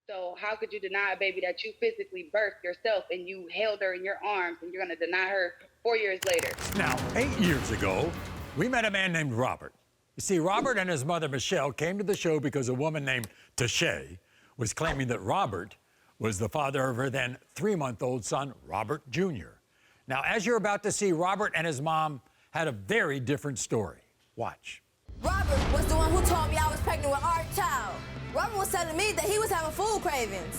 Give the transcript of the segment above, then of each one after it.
So how could you deny a baby that you physically birthed yourself and you held her in your arms and you're going to deny her 4 years later? Now, 8 years ago, we met a man named Robert. You see, Robert and his mother, Michelle, came to the show because a woman named Tashay was claiming that Robert was the father of her then 3-month-old son, Robert Jr. Now, as you're about to see, Robert and his mom had a very different story. Watch. Robert was the one who told me I was pregnant with our child. Robert was telling me that he was having food cravings.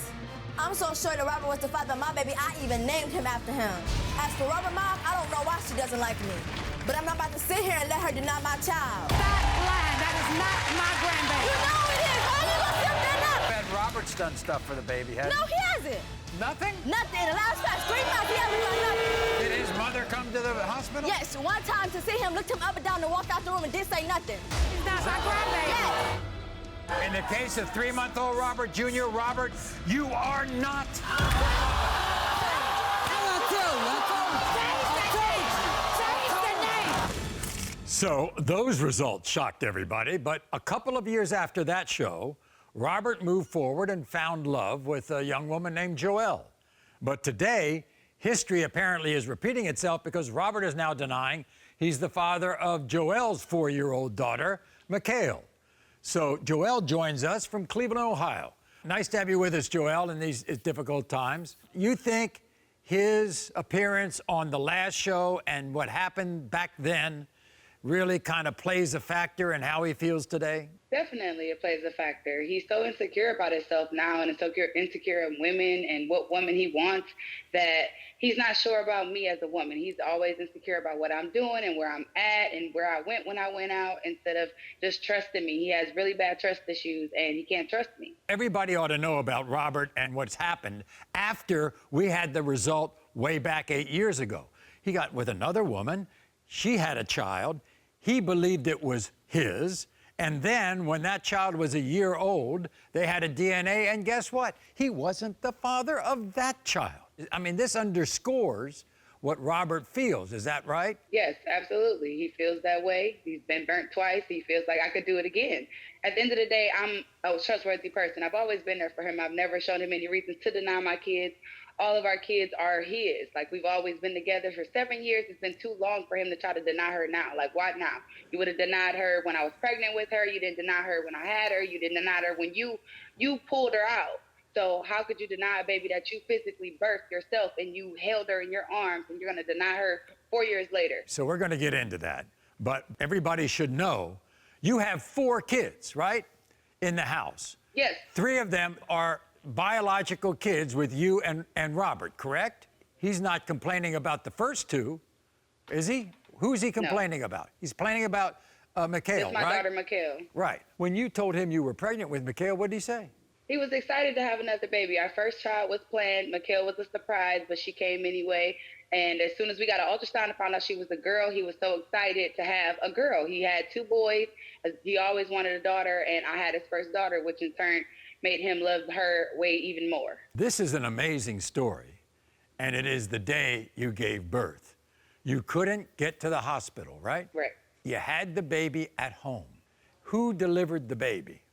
I'm so sure that Robert was the father of my baby, I even named him after him. As for Robert's mom, I don't know why she doesn't like me. But I'm not about to sit here and let her deny my child. Stop lying. That is not my grandbaby. You know it is. Why you gonna sit there now? And Robert's done stuff for the baby, hasn't No, he hasn't. Nothing? Nothing. In the last 3 months, he hasn't done nothing. Did his mother come to the hospital? Yes, one time to see him, looked him up and down and walked out the room and didn't say nothing. He's not my grandbaby. Yes. In the case of 3-month-old Robert Jr., Robert, you are not. So those results shocked everybody, but a couple of years after that show, Robert moved forward and found love with a young woman named Joelle. But today, history apparently is repeating itself because Robert is now denying he's the father of Joelle's 4-year-old daughter, Mikhail. So Joelle joins us from Cleveland, Ohio. Nice to have you with us, Joelle, in these difficult times. You think his appearance on the last show and what happened back then really kind of plays a factor in how he feels today? Definitely it plays a factor. He's so insecure about himself now and insecure of women and what woman he wants that he's not sure about me as a woman. He's always insecure about what I'm doing and where I'm at and where I went when I went out instead of just trusting me. He has really bad trust issues and he can't trust me. Everybody ought to know about Robert and what's happened after we had the result way back 8 years ago. He got with another woman. She had a child. He believed it was his. And then when that child was a year old, they had a DNA, and guess what? He wasn't the father of that child. I mean, this underscores what Robert feels. Is that right? Yes, absolutely. He feels that way. He's been burnt twice. He feels like I could do it again. At the end of the day, I'm a trustworthy person. I've always been there for him. I've never shown him any reasons to deny my kids. All of our kids are his. Like, we've always been together for 7 years. It's been too long for him to try to deny her now. Like, why now? You would have denied her when I was pregnant with her. You didn't deny her when I had her. You didn't deny her when you pulled her out. So how could you deny a baby that you physically birthed yourself and you held her in your arms and you're going to deny her 4 years later? So we're going to get into that. But everybody should know you have 4 kids, right, in the house. Yes. 3 of them are biological kids with you and Robert, correct? He's not complaining about the first 2, is he? Who's he complaining about? He's complaining about Mikhail, It's my right? daughter, Mikhail. Right. When you told him you were pregnant with Mikhail, what did he say? He was excited to have another baby. Our first child was planned. Mikhail was a surprise, but she came anyway. And as soon as we got an ultrasound and found out she was a girl, he was so excited to have a girl. He had 2 boys. He always wanted a daughter, and I had his first daughter, which in turn made him love her way even more. This is an amazing story, and it is the day you gave birth. You couldn't get to the hospital, right? Right. You had the baby at home. Who delivered the baby?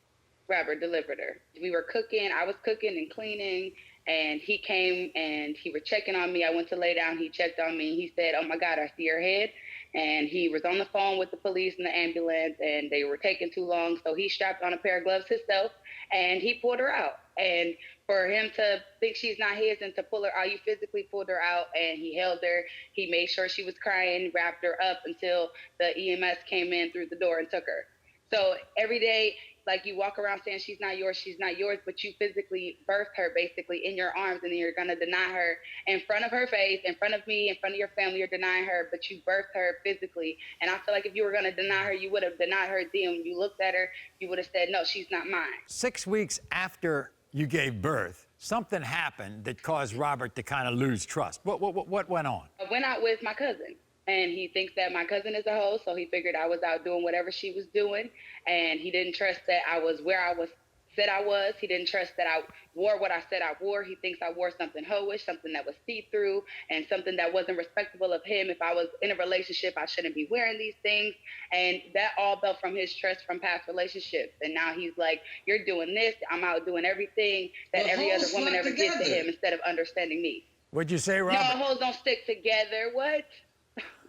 Robert delivered her. We were cooking. I was cooking and cleaning, and he came and he was checking on me. I went to lay down. He checked on me. He said, "Oh, my God, I see your head." And he was on the phone with the police and the ambulance, and they were taking too long. So he strapped on a pair of gloves himself, and he pulled her out. And for him to think she's not his and to pull her out, you physically pulled her out, and he held her. He made sure she was crying, wrapped her up until the EMS came in through the door and took her. So every day, like, you walk around saying she's not yours, but you physically birthed her basically in your arms, and then you're going to deny her in front of her face, in front of me, in front of your family. You're denying her, but you birthed her physically. And I feel like if you were going to deny her, you would have denied her then. When you looked at her, you would have said, "No, she's not mine." 6 weeks after you gave birth, something happened that caused Robert to kind of lose trust. What went on? I went out with my cousin, and he thinks that my cousin is a hoe, so he figured I was out doing whatever she was doing, and he didn't trust that I was where I was said I was. He didn't trust that I wore what I said I wore. He thinks I wore something hoish, something that was see-through, and something that wasn't respectable of him. If I was in a relationship, I shouldn't be wearing these things. And that all built from his trust from past relationships. And now he's like, you're doing this. I'm out doing everything that every other woman ever did to him instead of understanding me. What'd you say, Robert? No, hoes don't stick together. What?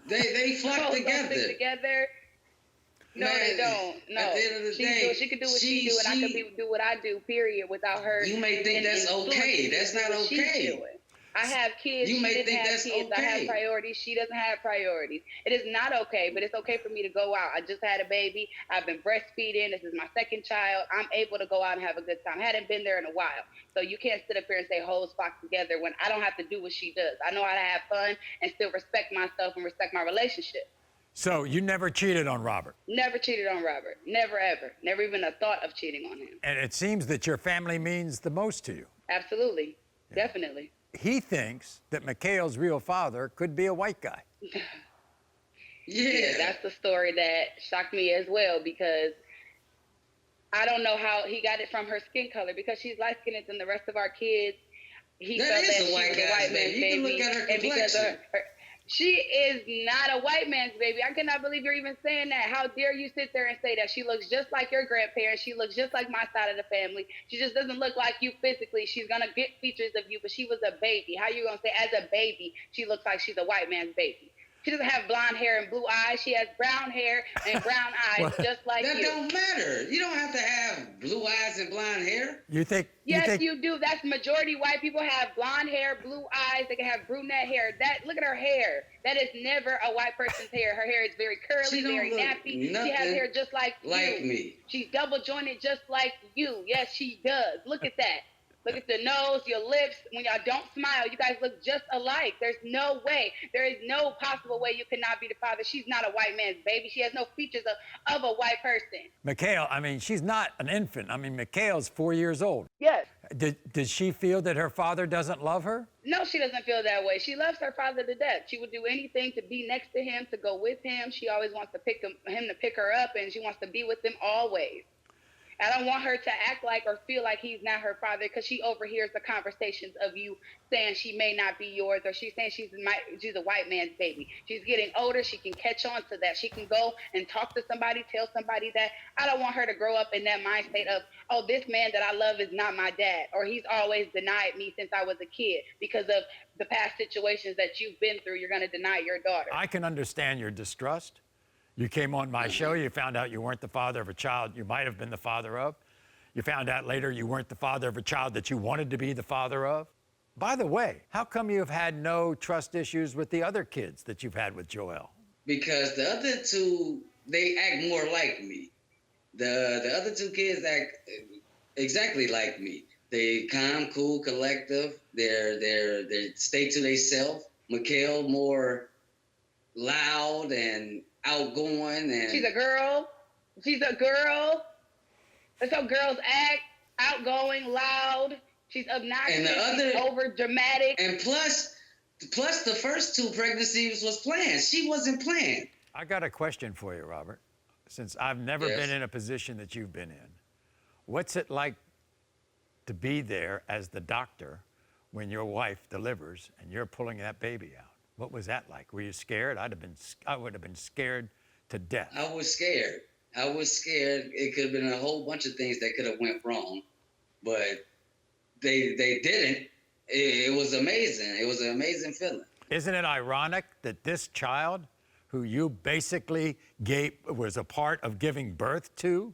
They flock together. Don't stick together. No, Man, they don't. No. At the end of the day, she can do what she do, and I can do what I do, period, without her. You may think that's okay. That's not okay. I have kids. You may think that's okay. I have priorities. She doesn't have priorities. It is not okay, but it's okay for me to go out. I just had a baby. I've been breastfeeding. This is my second child. I'm able to go out and have a good time. I hadn't been there in a while. So you can't sit up here and say hoes flock together when I don't have to do what she does. I know how to have fun and still respect myself and respect my relationship. So you never cheated on Robert? Never cheated on Robert. Never, ever. Never even a thought of cheating on him. And it seems that your family means the most to you. Absolutely. Yeah. Definitely. He thinks that Mikhail's real father could be a white guy. Yeah. That's the story that shocked me as well, because I don't know how he got it from her skin color, because she's light-skinned than the rest of our kids. He felt that she was a white man's baby. You can look at her complexion. She is not a white man's baby. I cannot believe you're even saying that. How dare you sit there and say that? She looks just like your grandparents. She looks just like my side of the family. She just doesn't look like you physically. She's going to get features of you, but she was a baby. How you going to say as a baby she looks like she's a white man's baby? She doesn't have blonde hair and blue eyes. She has brown hair and brown eyes, just like you. That don't matter. You don't have to have blue eyes and blonde hair. You think? Yes, you do. That's majority white people have blonde hair, blue eyes. They can have brunette hair. Look at her hair. That is never a white person's hair. Her hair is very curly, very nappy. She has hair just like you. Like me. She's double jointed just like you. Yes, she does. Look at that. Look at the nose, your lips. When y'all don't smile, you guys look just alike. There's no way. There is no possible way you cannot be the father. She's not a white man's baby. She has no features of a white person. Mikhail, I mean, she's not an infant. I mean, Mikhail's 4 years old. Yes. Did she feel that her father doesn't love her? No, she doesn't feel that way. She loves her father to death. She would do anything to be next to him, to go with him. She always wants to him to pick her up, and she wants to be with him always. I don't want her to act like or feel like he's not her father, because she overhears the conversations of you saying she may not be yours, or she's saying she's a white man's baby. She's getting older. She can catch on to that. She can go and talk to somebody, tell somebody that. I don't want her to grow up in that mind state of, oh, this man that I love is not my dad, or he's always denied me since I was a kid because of the past situations that you've been through. You're going to deny your daughter. I can understand your distrust. You came on my show, you found out you weren't the father of a child you might have been the father of. You found out later you weren't the father of a child that you wanted to be the father of. By the way, how come you've had no trust issues with the other kids that you've had with Joelle? Because the other two, they act more like me. The other two kids act exactly like me. They calm, cool, collective. They stay to themselves. Mikhail more loud and outgoing, and she's a girl. That's how girls act. Outgoing, loud. She's obnoxious. And she's over dramatic. And plus the first two pregnancies was planned. She wasn't planned. I got a question for you, Robert. Since I've never been in a position that you've been in, what's it like to be there as the doctor when your wife delivers and you're pulling that baby out? What was that like? Were you scared? I would have been scared to death. I was scared. It could have been a whole bunch of things that could have went wrong, but they didn't. It was amazing. It was an amazing feeling. Isn't it ironic that this child, who you basically was a part of giving birth to,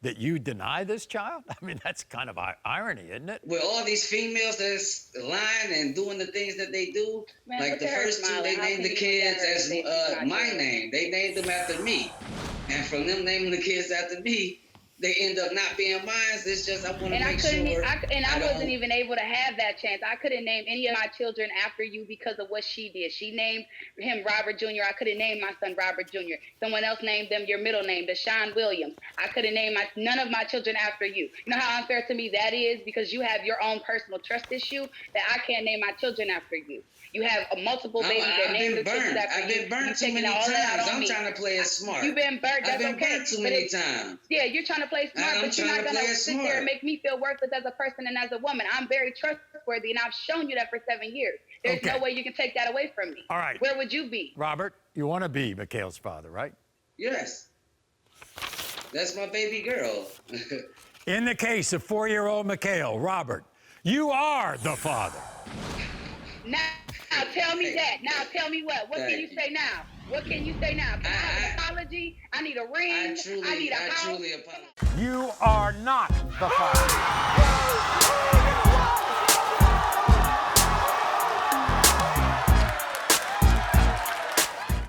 that you deny this child? I mean, that's kind of irony, isn't it? With all these females that's lying and doing the things that they do, man, like the first two, they named the kids as my name. They named them after me. And from them naming the kids after me, they end up not being mine. It's just I want to make sure. I wasn't even able to have that chance. I couldn't name any of my children after you because of what she did. She named him Robert Jr. I couldn't name my son Robert Jr. Someone else named them your middle name, Deshaun Williams. I couldn't name none of my children after you. You know how unfair to me that is? Because you have your own personal trust issue that I can't name my children after you. You have multiple babies that name the children after you. I've been burnt too many times. I'm trying to play it smart. You've been burnt. That's okay. I've been burnt too many times. Yeah, you're trying to to play smart, I'm but you're not trying to going play to it sit there smart. and make me feel worthless as a person and as a woman. I'm very trustworthy, and I've shown you that for 7 years. There's Okay. no way you can take that away from me. All right. Where would you be? Robert, you want to be Mikhail's father, right? Yes. That's my baby girl. In the case of 4-year-old Mikhail, Robert, you are the father. Now tell me that. Now tell me what. What can you say now? What can you say now? Can I have an apology? I need a ring. I need a house. I truly apologize. You are not the father.